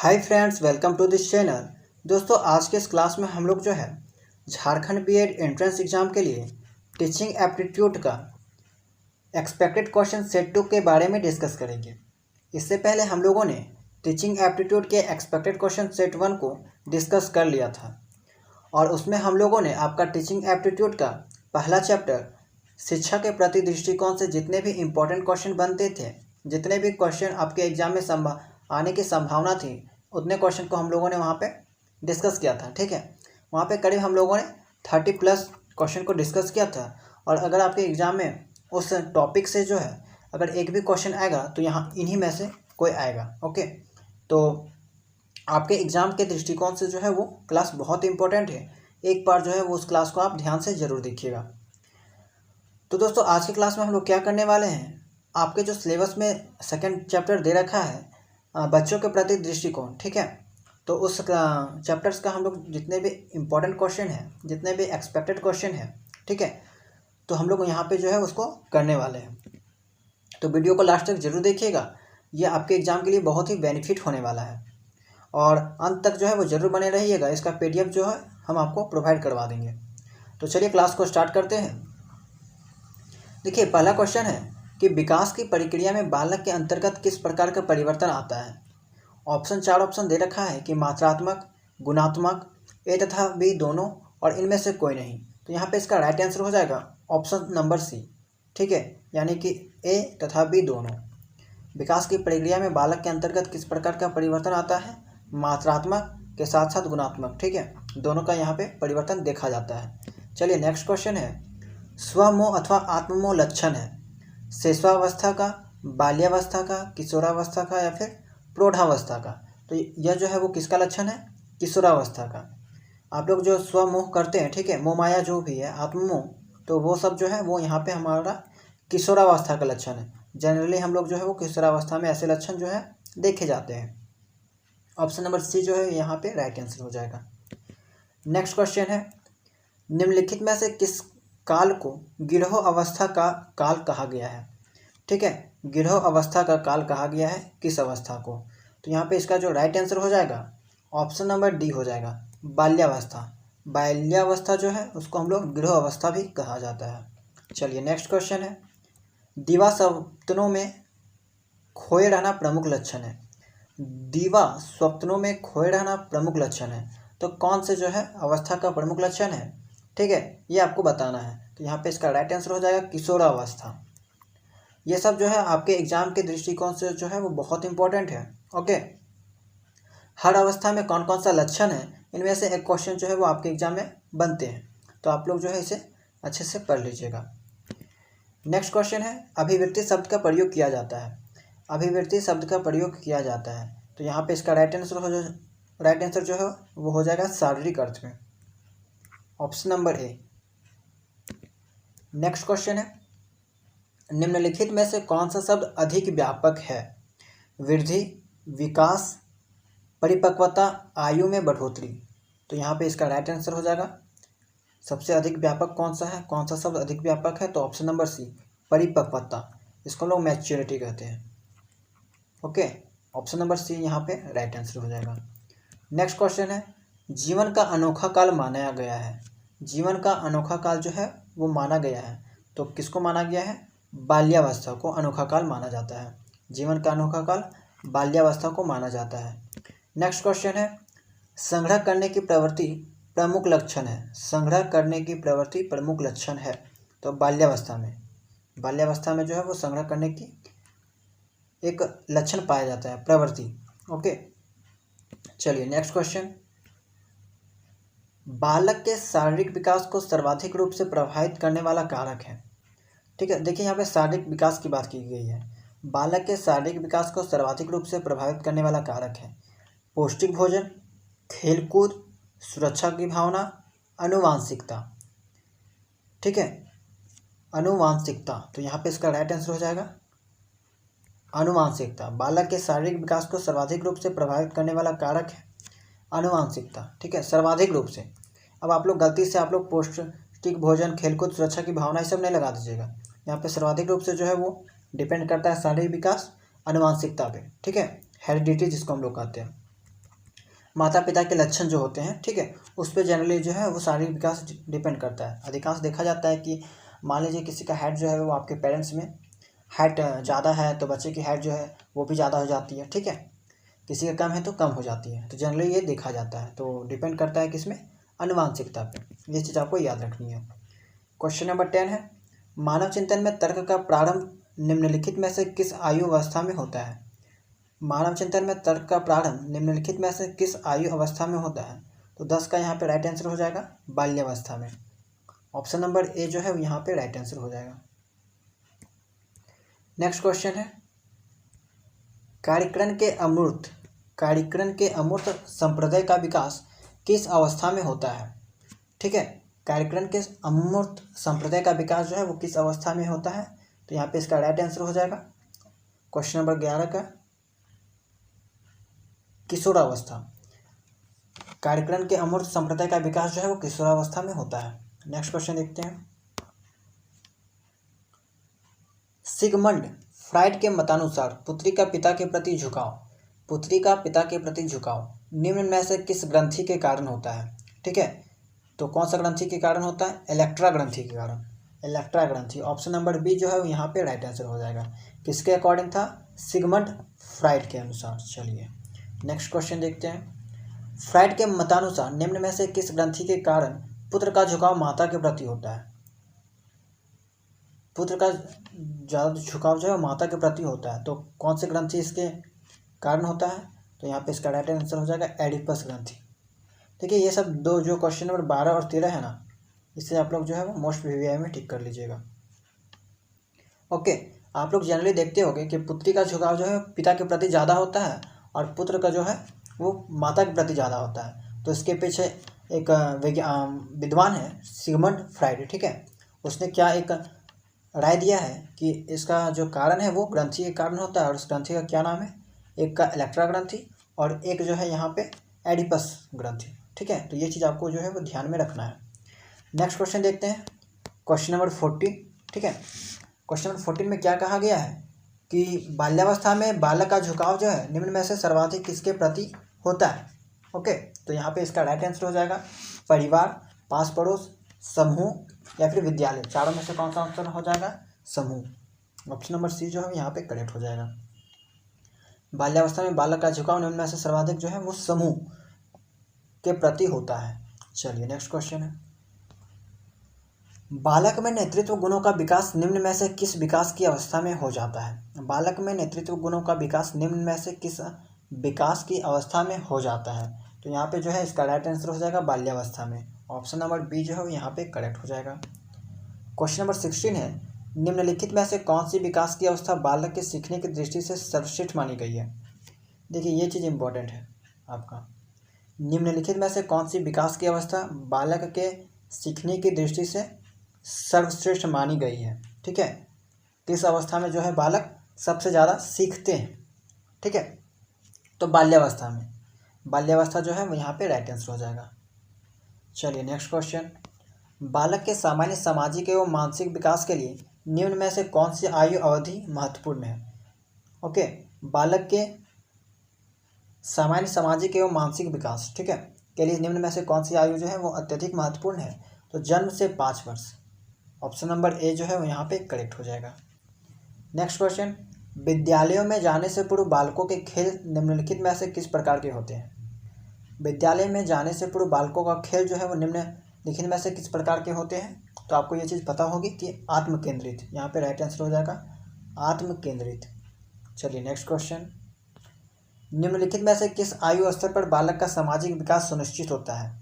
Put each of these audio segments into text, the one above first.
Hi friends, welcome to this channel. दोस्तों, आज के इस क्लास में हम लोग जो है झारखंड बीएड एंट्रेंस एग्ज़ाम के लिए टीचिंग एप्टीट्यूड का एक्सपेक्टेड क्वेश्चन सेट 2 के बारे में डिस्कस करेंगे। इससे पहले हम लोगों ने टीचिंग एप्टीट्यूड के एक्सपेक्टेड क्वेश्चन सेट 1 को डिस्कस कर लिया था और उसमें हम लोगों ने आपका टीचिंग एप्टीट्यूड का पहला चैप्टर शिक्षा के प्रति दृष्टिकोण से जितने भी इम्पोर्टेंट क्वेश्चन बनते थे, जितने भी क्वेश्चन आपके एग्जाम में आने की संभावना थी, उतने क्वेश्चन को हम लोगों ने वहाँ पे डिस्कस किया था। ठीक है, वहाँ पे करीब हम लोगों ने 30+ क्वेश्चन को डिस्कस किया था। और अगर आपके एग्ज़ाम में उस टॉपिक से जो है अगर एक भी क्वेश्चन आएगा तो यहाँ इन्हीं में से कोई आएगा। ओके, तो आपके एग्ज़ाम के दृष्टिकोण से जो है वो क्लास बहुत इंपॉर्टेंट है। एक बार जो है वो उस क्लास को आप ध्यान से ज़रूर देखिएगा। तो दोस्तों, आज की क्लास में हम लोग क्या करने वाले हैं, आपके जो सिलेबस में सेकंड चैप्टर दे रखा है बच्चों के प्रति दृष्टिकोण, ठीक है, तो उस चैप्टर्स का हम लोग जितने भी इम्पोर्टेंट क्वेश्चन हैं, जितने भी एक्सपेक्टेड क्वेश्चन हैं, ठीक है, तो हम लोग यहाँ पे जो है उसको करने वाले हैं। तो वीडियो को लास्ट तक जरूर देखिएगा, ये आपके एग्ज़ाम के लिए बहुत ही बेनिफिट होने वाला है और अंत तक जो है वो ज़रूर बने रहिएगा। इसका PDF जो है हम आपको प्रोवाइड करवा देंगे। तो चलिए क्लास को स्टार्ट करते हैं। देखिए, पहला क्वेश्चन है कि विकास की प्रक्रिया में बालक के अंतर्गत किस प्रकार का परिवर्तन आता है। चार ऑप्शन दे रखा है कि मात्रात्मक, गुणात्मक, ए तथा बी दोनों और इनमें से कोई नहीं। तो यहाँ पे इसका राइट आंसर हो जाएगा ऑप्शन नंबर सी। ठीक है, यानी कि ए तथा बी दोनों। विकास की प्रक्रिया में बालक के अंतर्गत किस प्रकार का परिवर्तन आता है, मात्रात्मक के साथ साथ गुणात्मक। ठीक है, दोनों का यहाँ पे परिवर्तन देखा जाता है। चलिए नेक्स्ट क्वेश्चन है, स्वमोह अथवा आत्ममोह लक्षण है शिशुआवस्था का, बाल्यावस्था का, किशोरावस्था का या फिर प्रौढ़ावस्था का। तो यह जो है वो किसका लक्षण है, किशोरावस्था का। आप लोग जो स्वमोह करते हैं, ठीक है, मोह माया जो भी है, आत्ममोह, तो वो सब जो है वो यहाँ पे हमारा किशोरावस्था का लक्षण है। जनरली हम लोग जो है वो किशोरावस्था में ऐसे लक्षण जो है देखे जाते हैं। ऑप्शन नंबर सी जो है यहाँ पे राइट आंसर हो जाएगा। नेक्स्ट क्वेश्चन है, निम्नलिखित में से किस काल को गिरोह अवस्था का काल कहा गया है। ठीक है, गिरोह अवस्था का काल कहा गया है किस अवस्था को। तो यहाँ पे इसका जो राइट आंसर हो जाएगा ऑप्शन नंबर डी हो जाएगा, बाल्यावस्था। बाल्यावस्था जो है उसको हम लोग गिरोह अवस्था भी कहा जाता है। चलिए नेक्स्ट क्वेश्चन है, दीवा स्वप्नों में खोए रहना प्रमुख लक्षण है। दीवा स्वप्नों में खोए रहना प्रमुख लक्षण है, तो कौन से जो है अवस्था का प्रमुख लक्षण है, ठीक है, ये आपको बताना है। तो यहाँ पे इसका राइट आंसर हो जाएगा किशोरावस्था। ये सब जो है आपके एग्जाम के दृष्टिकोण से जो है वो बहुत इंपॉर्टेंट है। ओके, हर अवस्था में कौन कौन सा लक्षण है, इनमें से एक क्वेश्चन जो है वो आपके एग्जाम में बनते हैं, तो आप लोग जो है इसे अच्छे से पढ़ लीजिएगा। नेक्स्ट क्वेश्चन है, अभिव्यक्ति शब्द का प्रयोग किया जाता है। अभिव्यक्ति शब्द का प्रयोग किया जाता है, तो यहाँ पे इसका राइट आंसर जो है वो हो जाएगा शारीरिक अर्थ में, option number A. Next question है, निम्नलिखित में से कौन सा शब्द अधिक व्यापक है। वृद्धि, विकास, परिपक्वता, आयु में बढ़ोतरी। तो यहाँ पे इसका राइट आंसर हो जाएगा सबसे अधिक व्यापक कौन सा है, कौन सा शब्द अधिक व्यापक है, तो ऑप्शन नंबर सी, परिपक्वता। इसको लोग मैच्योरिटी कहते हैं। ओके, ऑप्शन नंबर सी यहाँ पे राइट आंसर हो जाएगा। नेक्स्ट क्वेश्चन है, जीवन का अनोखा काल माना गया है। जीवन का अनोखा काल जो है वो माना गया है, तो किसको माना गया है, बाल्यावस्था को अनोखा काल माना जाता है। जीवन का अनोखा काल बाल्यावस्था को माना जाता है। नेक्स्ट क्वेश्चन है, संग्रह करने की प्रवृत्ति प्रमुख लक्षण है। संग्रह करने की प्रवृत्ति प्रमुख लक्षण है, तो बाल्यावस्था में जो है वो संग्रह करने की एक लक्षण पाया जाता है, प्रवृत्ति। ओके, चलिए नेक्स्ट क्वेश्चन, बालक के शारीरिक विकास को सर्वाधिक रूप से प्रभावित करने वाला कारक है। ठीक है, देखिए यहाँ पे शारीरिक विकास की बात की गई है। बालक के शारीरिक विकास को सर्वाधिक रूप से प्रभावित करने वाला कारक है पौष्टिक भोजन, खेलकूद, सुरक्षा की भावना, आनुवांशिकता। ठीक है, आनुवांशिकता, तो यहाँ पे इसका राइट आंसर हो जाएगा आनुवांशिकता। बालक के शारीरिक विकास को सर्वाधिक रूप से प्रभावित करने वाला कारक है आनुवांशिकता। ठीक है, सर्वाधिक रूप से। अब आप लोग गलती से आप लोग पौष्टिक भोजन, खेलकूद, सुरक्षा की भावना ये सब नहीं लगा दीजिएगा। यहाँ पे सर्वाधिक रूप से जो है वो डिपेंड करता है शारीरिक विकास आनुवांशिकता पे। ठीक है, हेरिडिटी जिसको हम लोग कहते हैं। माता पिता के लक्षण जो होते हैं, ठीक है, उस पर जनरली जो है वो शारीरिक विकास डिपेंड करता है। अधिकांश देखा जाता है कि मान लीजिए किसी का हाइट जो है वो आपके पेरेंट्स में हाइट ज़्यादा है तो बच्चे की हाइट जो है वो भी ज़्यादा हो जाती है, ठीक है। किसी का कम है तो कम हो जाती है, तो जनरली ये देखा जाता है। तो डिपेंड करता है किसमें, आनुवांशिकता पे। ये चीज़ आपको याद रखनी है। क्वेश्चन नंबर 10 है, मानव चिंतन में तर्क का प्रारंभ निम्नलिखित में से किस आयु अवस्था में होता है? मानव चिंतन में तर्क का प्रारंभ निम्नलिखित में से किस आयु अवस्था में होता है? तो 10 का यहाँ पे राइट आंसर हो जाएगा बाल्यावस्था में। ऑप्शन नंबर ए जो है वो यहाँ पे राइट आंसर हो जाएगा। नेक्स्ट क्वेश्चन है, कार्यकरण के अमूर्त संप्रदाय का विकास किस अवस्था में होता है? ठीक है, कार्यकरण के अमूर्त संप्रदाय का विकास जो है वो किस अवस्था में होता है? तो यहाँ पे इसका राइट आंसर हो जाएगा क्वेश्चन नंबर 11 का किशोरावस्था। कार्यकरण के अमूर्त संप्रदाय का विकास जो है वो किशोरावस्था में होता है। नेक्स्ट क्वेश्चन देखते हैं, सिगमंड फ्राइड के मतानुसार पुत्री का पिता के प्रति झुकाव निम्न में से किस ग्रंथि के कारण होता है? ठीक है, तो कौन सा ग्रंथि के कारण होता है? इलेक्ट्रा ग्रंथि के कारण, इलेक्ट्रा ग्रंथि। ऑप्शन नंबर बी जो है वो यहाँ पे राइट आंसर हो जाएगा। किसके अकॉर्डिंग था? सिगमंड फ्राइड के अनुसार। चलिए नेक्स्ट क्वेश्चन देखते हैं, फ्राइड के मतानुसार निम्न में से किस ग्रंथि के कारण पुत्र का झुकाव माता के प्रति होता है? पुत्र का ज़्यादा झुकाव जो है माता के प्रति होता है, तो कौन से ग्रंथि इसके कारण होता है? तो यहाँ पे इसका राइट आंसर हो जाएगा एडिपस ग्रंथि। देखिए ये सब दो जो क्वेश्चन नंबर 12 और 13 है ना, इससे आप लोग जो है वो मोस्ट वीवीआई में टिक कर लीजिएगा। ओके, आप लोग जनरली देखते होंगे कि पुत्री का झुकाव जो है पिता के प्रति ज़्यादा होता है और पुत्र का जो है वो माता के प्रति ज़्यादा होता है। तो इसके पीछे एक विद्वान है सिगमंड फ्राइड, ठीक है, उसने क्या एक राय दिया है कि इसका जो कारण है वो ग्रंथि के कारण होता है, और उस ग्रंथि का क्या नाम है? एक का इलेक्ट्रा ग्रंथि और एक जो है यहाँ पे एडिपस ग्रंथि, ठीक है। तो ये चीज़ आपको जो है वो ध्यान में रखना है। नेक्स्ट क्वेश्चन देखते हैं, क्वेश्चन नंबर 14, ठीक है। क्वेश्चन नंबर 14 में क्या कहा गया है कि बाल्यावस्था में बालक का झुकाव जो है निम्न में से सर्वाधिक किसके प्रति होता है? ओके, तो यहाँ पे इसका राइट आंसर हो जाएगा परिवार, पास पड़ोस, समूह या फिर विद्यालय। चारों में से कौन सा ऑप्शन हो जाएगा? समूह। ऑप्शन नंबर सी जो है यहाँ पे करेक्ट हो जाएगा। बाल्यावस्था में बालक का झुकाव निम्न में से सर्वाधिक जो है वो समूह के प्रति होता है। चलिए नेक्स्ट क्वेश्चन है, बालक में नेतृत्व गुणों का विकास निम्न में से किस विकास की अवस्था में हो जाता है? बालक में नेतृत्व गुणों का विकास निम्न में से किस विकास की अवस्था में हो जाता है? तो यहाँ पे जो है इसका राइट आंसर हो जाएगा बाल्यावस्था में। ऑप्शन नंबर बी जो है यहाँ पे करेक्ट हो जाएगा। क्वेश्चन नंबर 16 है, निम्नलिखित में से कौन सी विकास की अवस्था बालक के सीखने की दृष्टि से सर्वश्रेष्ठ मानी गई है? देखिए ये चीज़ इंपॉर्टेंट है आपका, निम्नलिखित में से कौन सी विकास की अवस्था बालक के सीखने की दृष्टि से सर्वश्रेष्ठ मानी गई है? ठीक है, किस अवस्था में जो है बालक सबसे ज़्यादा सीखते हैं? ठीक है, तो बाल्यावस्था में। बाल्यावस्था जो है वो यहाँ पे राइट आंसर हो जाएगा। चलिए नेक्स्ट क्वेश्चन, बालक के सामान्य सामाजिक एवं मानसिक विकास के लिए निम्न में से कौन सी आयु अवधि महत्वपूर्ण है? ओके, बालक के सामान्य सामाजिक एवं मानसिक विकास, ठीक है, के लिए निम्न में से कौन सी आयु जो है वो अत्यधिक महत्वपूर्ण है? तो जन्म से 5 वर्ष। ऑप्शन नंबर ए जो है वो यहाँ पे करेक्ट हो जाएगा। नेक्स्ट क्वेश्चन, विद्यालयों में जाने से पूर्व बालकों के खेल निम्नलिखित में से किस प्रकार के होते हैं? विद्यालय में जाने से पूर्व बालकों का खेल जो है वो निम्नलिखित में से किस प्रकार के होते हैं? तो आपको ये चीज़ पता होगी कि आत्म केंद्रित, यहाँ पे राइट आंसर हो जाएगा आत्म केंद्रित। चलिए नेक्स्ट क्वेश्चन, निम्नलिखित में से किस आयु स्तर पर बालक का सामाजिक विकास सुनिश्चित होता है?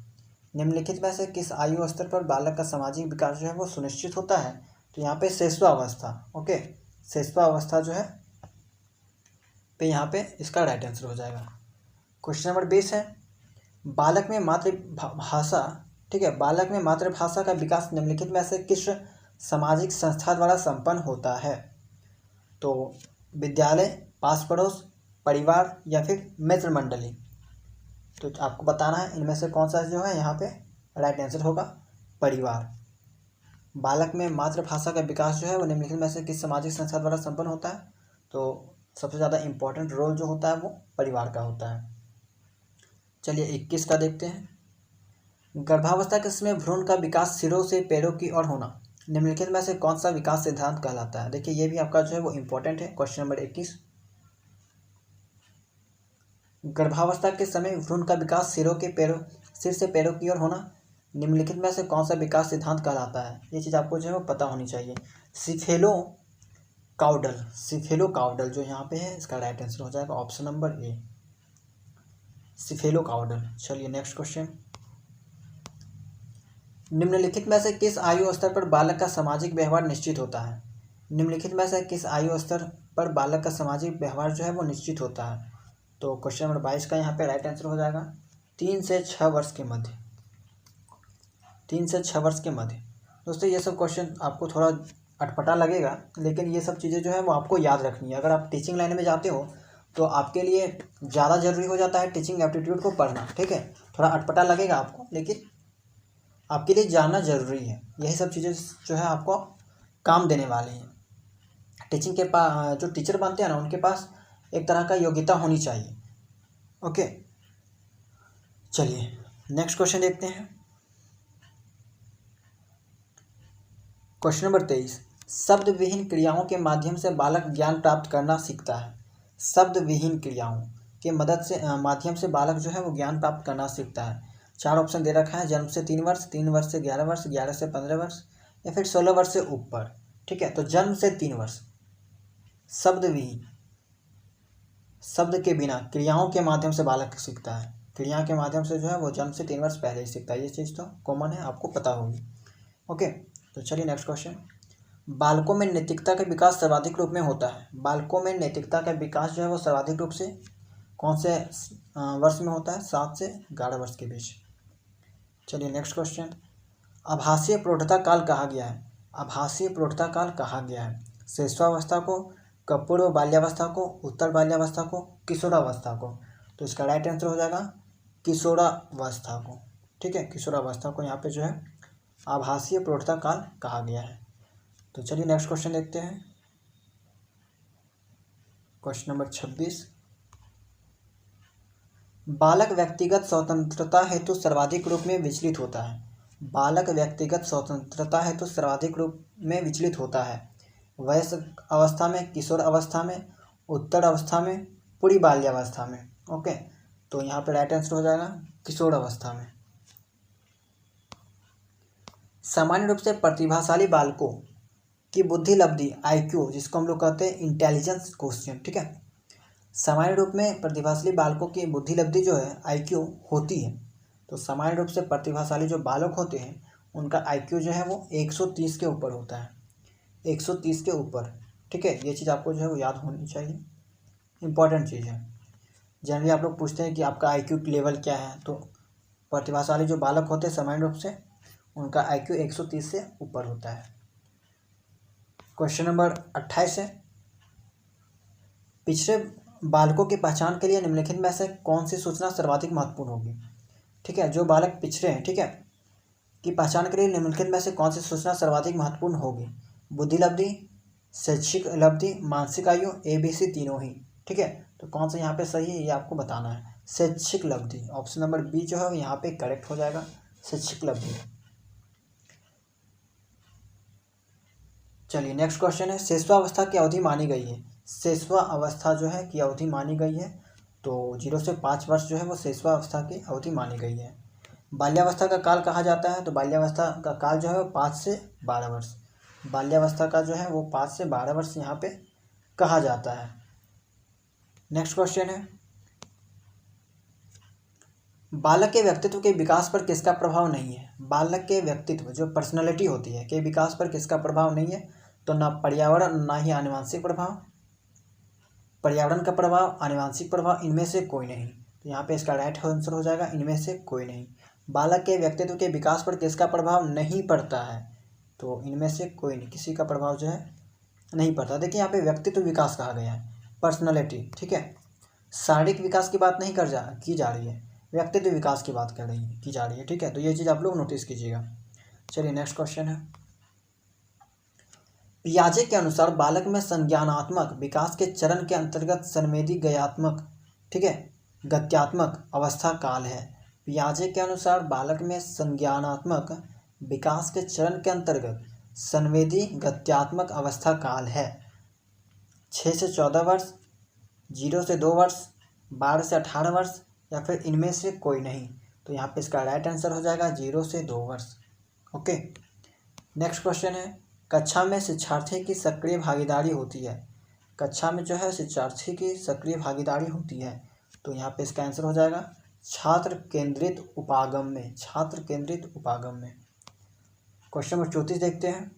निम्नलिखित में से किस आयु स्तर पर बालक का सामाजिक विकास जो है वो सुनिश्चित होता है? तो यहाँ पे शैशवावस्था। ओके, शैशवावस्था जो है पे यहाँ पे इसका राइट आंसर हो जाएगा। क्वेश्चन नंबर 20 है, बालक में मातृभाषा, ठीक है, बालक में मातृभाषा का विकास निम्नलिखित में से किस सामाजिक संस्था द्वारा संपन्न होता है? तो विद्यालय, पास पड़ोस, परिवार या फिर मित्र मंडली। तो आपको बताना है इनमें से कौन सा जो है यहाँ पे राइट आंसर होगा परिवार। बालक में मातृभाषा का विकास जो है वो निम्नलिखित में से किस सामाजिक संस्था द्वारा संपन्न होता है? तो सबसे ज़्यादा इम्पोर्टेंट रोल जो होता है वो परिवार का होता है। चलिए 21 का देखते हैं। गर्भावस्था के समय भ्रूण का विकास सिरों से पैरों की ओर होना निम्नलिखित में से कौन सा विकास सिद्धांत कहलाता है। देखिए ये भी आपका जो है वो इम्पोर्टेंट है। क्वेश्चन नंबर 21, गर्भावस्था के समय भ्रूण का विकास सिर से पैरों की ओर होना निम्नलिखित में से कौन सा विकास सिद्धांत कहलाता है। ये चीज़ आपको जो है वो पता होनी चाहिए। सिफेलोकाउडल जो यहाँ पे है, इसका राइट आंसर हो जाएगा ऑप्शन नंबर ए, सिफेलोकाउडल। चलिए नेक्स्ट क्वेश्चन, निम्नलिखित में से किस आयु स्तर पर बालक का सामाजिक व्यवहार निश्चित होता है। निम्नलिखित में से किस आयु स्तर पर बालक का सामाजिक व्यवहार जो है वो निश्चित होता है। तो क्वेश्चन नंबर 22 का यहाँ पे राइट आंसर हो जाएगा 3 से 6 वर्ष के मध्य। 3 से 6 वर्ष के मध्य। दोस्तों ये सब क्वेश्चन आपको थोड़ा अटपटा लगेगा, लेकिन ये सब चीज़ें जो है वो आपको याद रखनी है। अगर आप टीचिंग लाइन में जाते हो तो आपके लिए ज़्यादा ज़रूरी हो जाता है टीचिंग एप्टीट्यूड को पढ़ना। ठीक है, थोड़ा अटपटा लगेगा आपको, लेकिन आपके लिए जानना ज़रूरी है। यही सब चीज़ें जो है आपको काम देने वाली हैं। टीचिंग के पास जो टीचर बनते हैं ना, उनके पास एक तरह का योग्यता होनी चाहिए। ओके, चलिए नेक्स्ट क्वेश्चन देखते हैं। क्वेश्चन नंबर 23, शब्द विहीन क्रियाओं के माध्यम से बालक ज्ञान प्राप्त करना सीखता है। शब्द विहीन क्रियाओं के माध्यम से बालक जो है वो ज्ञान प्राप्त करना सीखता है। 4 ऑप्शन दे रखा है, जन्म से 3 वर्ष, 3 वर्ष से 11 वर्ष, 11 से 15 वर्ष, या फिर 16 वर्ष से ऊपर। ठीक है, तो जन्म से 3 वर्ष। शब्द विहीन, शब्द के बिना क्रियाओं के माध्यम से बालक सीखता है। क्रिया के माध्यम से जो है वो जन्म से 3 वर्ष पहले ही सीखता है। ये चीज़ तो कॉमन है, आपको पता होगी। ओके, तो चलिए नेक्स्ट क्वेश्चन, बालकों में नैतिकता का विकास सर्वाधिक रूप में होता है। बालकों में नैतिकता का विकास जो है वो सर्वाधिक रूप से कौन से वर्ष में होता है। 7 से 11 वर्ष के बीच। चलिए नेक्स्ट क्वेश्चन, आभासीय प्रौढ़ता काल कहा गया है। आभासीय प्रौढ़ता काल कहा गया है शैशवावस्था को, पूर्व बाल्यावस्था को, उत्तर बाल्यावस्था को, किशोरावस्था को। तो इसका राइट आंसर हो जाएगा किशोरावस्था को। ठीक है, किशोरावस्था को यहाँ पे जो है आभासीय प्रौढ़ता काल कहा गया है। तो चलिए नेक्स्ट क्वेश्चन देखते हैं। क्वेश्चन नंबर 26, बालक व्यक्तिगत स्वतंत्रता हेतु सर्वाधिक रूप में विचलित होता है। बालक व्यक्तिगत स्वतंत्रता हेतु सर्वाधिक रूप में विचलित होता है वयस्क अवस्था में, किशोर अवस्था में, उत्तर अवस्था में, पूरी बाल्यावस्था में। ओके, तो यहाँ पे राइट आंसर हो जाएगा किशोर अवस्था में। सामान्य रूप से प्रतिभाशाली बालकों की बुद्धि लब्धि IQ, जिसको हम लोग कहते हैं इंटेलिजेंस क्वेश्चन। ठीक है, सामान्य रूप में प्रतिभाशाली बालकों की बुद्धि लब्धि जो है IQ होती है। तो सामान्य रूप से प्रतिभाशाली जो बालक होते हैं उनका IQ जो है वो 130 के ऊपर होता है, 130 के ऊपर। ठीक है, ये चीज़ आपको जो है वो याद होनी चाहिए, इंपॉर्टेंट चीज़ है। जनरली आप लोग पूछते हैं कि आपका IQ लेवल क्या है, तो प्रतिभाशाली जो बालक होते हैं सामान्य रूप से उनका IQ 130 से ऊपर होता है। क्वेश्चन नंबर 28 है, पिछड़े बालकों की पहचान के लिए निम्नलिखित में से कौन सी सूचना सर्वाधिक महत्वपूर्ण होगी। ठीक है, जो बालक पिछड़े हैं, ठीक है, की पहचान के लिए निम्नलिखित में से कौन सी सूचना सर्वाधिक महत्वपूर्ण होगी। बुद्धि लब्धि, शैक्षिक लब्धि, मानसिक आयु, ABC तीनों ही। ठीक है, तो कौन सा यहाँ पे सही है ये आपको बताना है। शैक्षिक लब्धि, ऑप्शन नंबर बी जो है यहाँ पे करेक्ट हो जाएगा, शैक्षिक लब्धि। चलिए नेक्स्ट क्वेश्चन है, शैशवावस्था की अवधि मानी गई है। शैशवावस्था जो है की अवधि मानी गई है, तो 0 से 5 वर्ष जो है वो शैशवावस्था की अवधि मानी गई है। बाल्यावस्था का काल कहा जाता है, तो बाल्यावस्था का काल जो है वो 5 से 12 वर्ष। बाल्यावस्था का जो है वो 5 से 12 वर्ष यहाँ पे कहा जाता है। नेक्स्ट क्वेश्चन है, बालक के व्यक्तित्व के विकास पर किसका प्रभाव नहीं है। बालक के व्यक्तित्व जो पर्सनैलिटी होती है के विकास पर किसका प्रभाव नहीं है। तो ना पर्यावरण, ना ही आनुवंशिक प्रभाव, पर्यावरण का प्रभाव, आनुवंशिक प्रभाव, इनमें से कोई नहीं। तो यहाँ पे इसका राइट आंसर हो जाएगा इनमें से कोई नहीं। बालक के व्यक्तित्व के विकास पर किसका प्रभाव नहीं पड़ता है, तो इनमें से कोई नहीं, किसी का प्रभाव जो है नहीं पड़ता। देखिए यहाँ पे व्यक्तित्व विकास कहा गया है, पर्सनैलिटी। ठीक है, शारीरिक विकास की बात नहीं की जा रही है, व्यक्तित्व विकास की बात की जा रही है। ठीक है, तो ये चीज़ आप लोग नोटिस कीजिएगा। चलिए नेक्स्ट क्वेश्चन है, पियाजे के अनुसार बालक में संज्ञानात्मक विकास के चरण के अंतर्गत संवेदी ज्ञानात्मक, ठीक है, गत्यात्मक अवस्था काल है। पियाजे के अनुसार बालक में संज्ञानात्मक विकास के चरण के अंतर्गत संवेदी गत्यात्मक अवस्था काल है। 6 से 14 वर्ष, 0 से 2 वर्ष, 12 से 18 वर्ष या फिर इनमें से कोई नहीं। तो यहाँ पे इसका राइट आंसर हो जाएगा 0 से 2 वर्ष। ओके, नेक्स्ट क्वेश्चन है, कक्षा में शिक्षार्थी की सक्रिय भागीदारी होती है। कक्षा में जो है शिक्षार्थी की सक्रिय भागीदारी होती है। तो यहाँ पे इसका आंसर हो जाएगा छात्र केंद्रित उपागम में। छात्र केंद्रित उपागम में। क्वेश्चन नंबर 34 देखते हैं।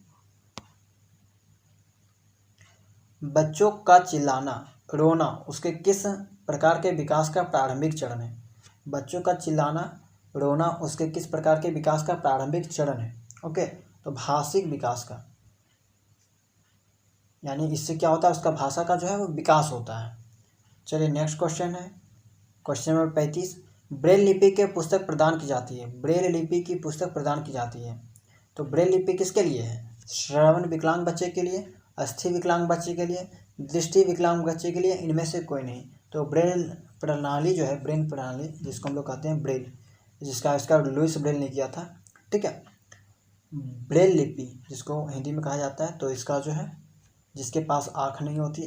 बच्चों का चिल्लाना, रोना उसके किस प्रकार के विकास का प्रारंभिक चरण है। बच्चों का चिल्लाना, रोना उसके किस प्रकार के विकास का प्रारंभिक चरण है। ओके, तो भाषिक विकास का, यानी इससे क्या होता है, उसका भाषा का जो है वो विकास होता है। चलिए नेक्स्ट क्वेश्चन है, क्वेश्चन नंबर 35। ब्रेल लिपि की पुस्तक प्रदान की जाती है। ब्रेल लिपि की पुस्तक प्रदान की जाती है। तो ब्रेल लिपि किसके लिए है? श्रवण विकलांग बच्चे के लिए, अस्थि विकलांग बच्चे के लिए, दृष्टि विकलांग बच्चे के लिए, इनमें से कोई नहीं। तो ब्रेल प्रणाली जो है, ब्रेल प्रणाली जिसको हम लोग कहते हैं ब्रेल, जिसका इसका लुईस ब्रेल ने किया था, ठीक है। ब्रेल लिपि जिसको हिंदी में कहा जाता है, तो इसका जो है जिसके पास आँख नहीं होती,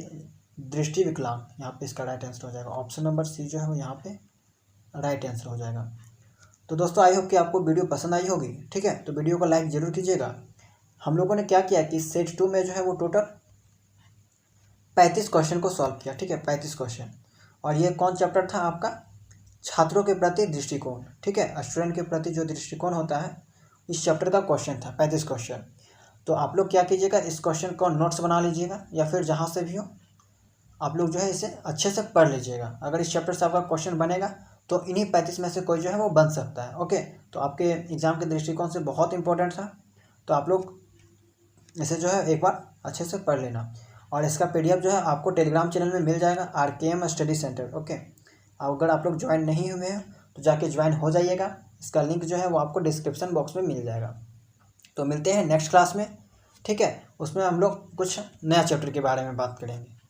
दृष्टि विकलांग, यहाँ पे इसका राइट आंसर हो जाएगा ऑप्शन नंबर सी जो है वो यहाँ पे राइट आंसर हो जाएगा। तो दोस्तों आई होप कि आपको वीडियो पसंद आई होगी, ठीक है। तो वीडियो को लाइक ज़रूर कीजिएगा। हम लोगों ने क्या किया कि सेट 2 में जो है वो टोटल 35 क्वेश्चन को सॉल्व किया, ठीक है, 35 क्वेश्चन। और ये कौन चैप्टर था आपका? छात्रों के प्रति दृष्टिकोण, ठीक है, स्टूडेंट के प्रति जो दृष्टिकोण होता है, इस चैप्टर का क्वेश्चन था 35 क्वेश्चन। तो आप लोग क्या कीजिएगा, इस क्वेश्चन को नोट्स बना लीजिएगा या फिर जहाँ से भी हो आप लोग जो है इसे अच्छे से पढ़ लीजिएगा। अगर इस चैप्टर से आपका क्वेश्चन बनेगा तो इन्हीं 35 में से कोई जो है वो बन सकता है। ओके, तो आपके एग्ज़ाम के दृष्टिकोण से बहुत इंपॉर्टेंट था। तो आप लोग इसे जो है एक बार अच्छे से पढ़ लेना। और इसका PDF जो है आपको टेलीग्राम चैनल में मिल जाएगा, RKM स्टडी सेंटर। ओके, अगर आप लोग ज्वाइन नहीं हुए हैं तो जाके ज्वाइन हो जाइएगा। इसका लिंक जो है वो आपको डिस्क्रिप्शन बॉक्स में मिल जाएगा। तो मिलते हैं नेक्स्ट क्लास में, ठीक है। उसमें हम लोग कुछ नया चैप्टर के बारे में बात करेंगे।